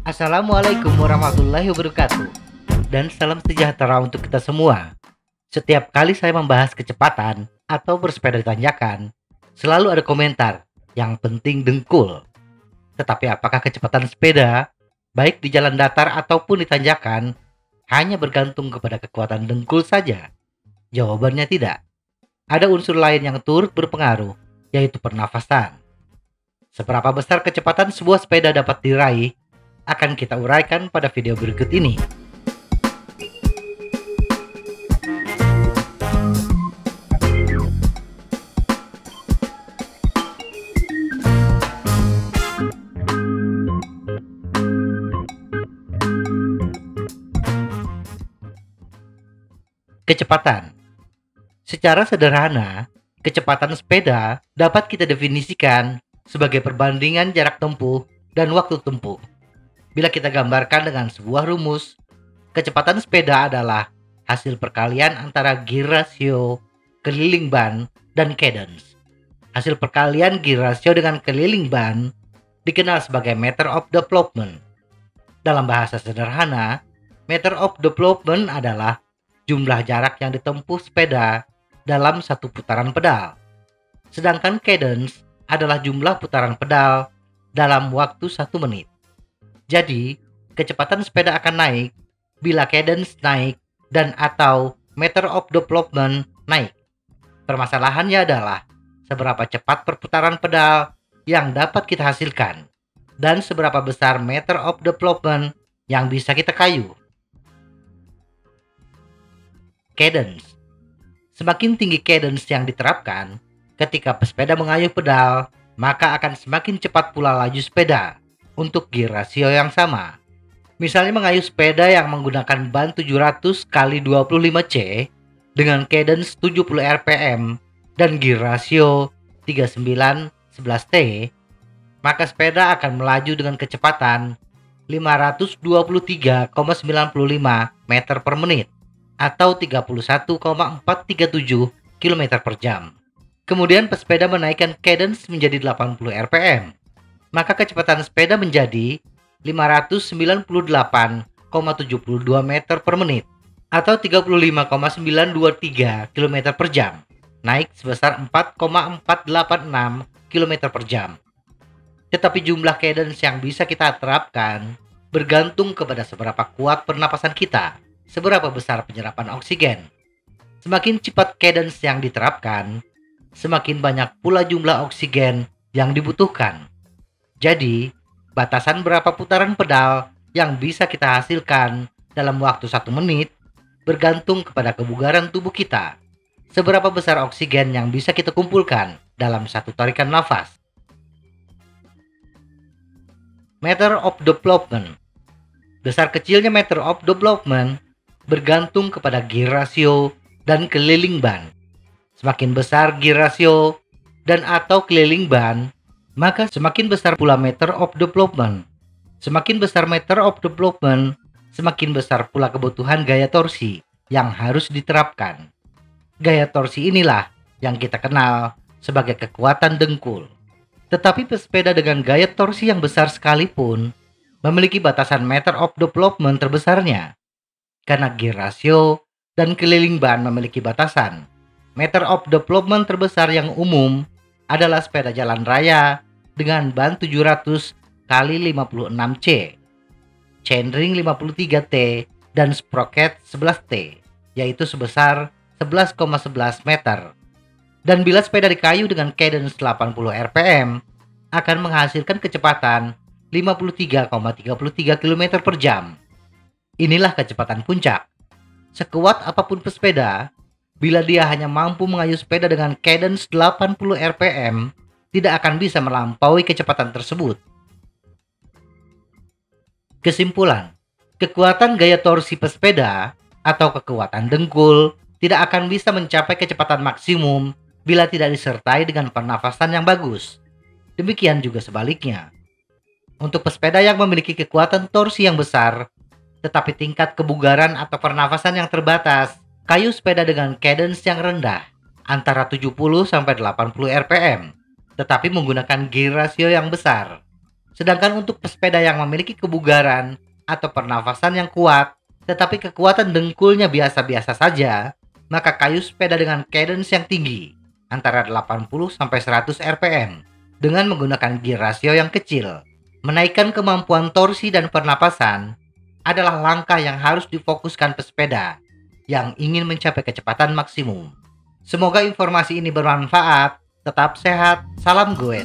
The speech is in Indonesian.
Assalamualaikum warahmatullahi wabarakatuh, dan salam sejahtera untuk kita semua. Setiap kali saya membahas kecepatan atau bersepeda di tanjakan, selalu ada komentar, yang penting dengkul. Tetapi apakah kecepatan sepeda, baik di jalan datar ataupun di tanjakan, hanya bergantung kepada kekuatan dengkul saja? Jawabannya tidak. Ada unsur lain yang turut berpengaruh, yaitu pernafasan. Seberapa besar kecepatan sebuah sepeda dapat diraih, akan kita uraikan pada video berikut ini. Kecepatan. Secara sederhana, kecepatan sepeda dapat kita definisikan sebagai perbandingan jarak tempuh dan waktu tempuh. Bila kita gambarkan dengan sebuah rumus, kecepatan sepeda adalah hasil perkalian antara gear ratio, keliling ban, dan cadence. Hasil perkalian gear ratio dengan keliling ban dikenal sebagai meter of development. Dalam bahasa sederhana, meter of development adalah jumlah jarak yang ditempuh sepeda dalam satu putaran pedal. Sedangkan cadence adalah jumlah putaran pedal dalam waktu 1 menit. Jadi, kecepatan sepeda akan naik bila cadence naik dan atau meter of development naik. Permasalahannya adalah seberapa cepat perputaran pedal yang dapat kita hasilkan dan seberapa besar meter of development yang bisa kita kayu. Cadence. Semakin tinggi cadence yang diterapkan ketika pesepeda mengayuh pedal, maka akan semakin cepat pula laju sepeda untuk gear rasio yang sama. Misalnya mengayuh sepeda yang menggunakan ban 700 x 25C dengan cadence 70 rpm dan gear rasio 3911T, maka sepeda akan melaju dengan kecepatan 523,95 meter per menit atau 31,437 km per jam. Kemudian pesepeda menaikkan cadence menjadi 80 rpm. Maka kecepatan sepeda menjadi 598,72 meter per menit atau 35,923 km per jam, naik sebesar 4,486 km per jam. Tetapi jumlah cadence yang bisa kita terapkan bergantung kepada seberapa kuat pernapasan kita, seberapa besar penyerapan oksigen. Semakin cepat cadence yang diterapkan, semakin banyak pula jumlah oksigen yang dibutuhkan. Jadi, batasan berapa putaran pedal yang bisa kita hasilkan dalam waktu 1 menit bergantung kepada kebugaran tubuh kita. Seberapa besar oksigen yang bisa kita kumpulkan dalam satu tarikan nafas. Meter of development. Besar kecilnya meter of development bergantung kepada gear ratio dan keliling ban. Semakin besar gear ratio dan atau keliling ban, maka semakin besar pula meter of development. Semakin besar meter of development, semakin besar pula kebutuhan gaya torsi yang harus diterapkan. Gaya torsi inilah yang kita kenal sebagai kekuatan dengkul. Tetapi pesepeda dengan gaya torsi yang besar sekalipun memiliki batasan meter of development terbesarnya. Karena gear ratio dan keliling ban memiliki batasan. Meter of development terbesar yang umum adalah sepeda jalan raya dengan ban 700 x 56C, chainring 53T, dan sprocket 11T, yaitu sebesar 11,11 meter. Dan bila sepeda dikayu dengan cadence 80 rpm, akan menghasilkan kecepatan 53,33 km per jam. Inilah kecepatan puncak. Sekuat apapun pesepeda, bila dia hanya mampu mengayuh sepeda dengan cadence 80 rpm, tidak akan bisa melampaui kecepatan tersebut. Kesimpulan, kekuatan gaya torsi pesepeda atau kekuatan dengkul tidak akan bisa mencapai kecepatan maksimum bila tidak disertai dengan pernafasan yang bagus. Demikian juga sebaliknya. Untuk pesepeda yang memiliki kekuatan torsi yang besar, tetapi tingkat kebugaran atau pernafasan yang terbatas, kayu sepeda dengan cadence yang rendah, antara 70 sampai 80 rpm. tetapi menggunakan gear ratio yang besar. Sedangkan untuk pesepeda yang memiliki kebugaran atau pernafasan yang kuat, tetapi kekuatan dengkulnya biasa-biasa saja, maka kayu sepeda dengan cadence yang tinggi, antara 80-100 rpm, dengan menggunakan gear ratio yang kecil. Menaikkan kemampuan torsi dan pernapasan adalah langkah yang harus difokuskan pesepeda yang ingin mencapai kecepatan maksimum. Semoga informasi ini bermanfaat. Tetap sehat, salam goes.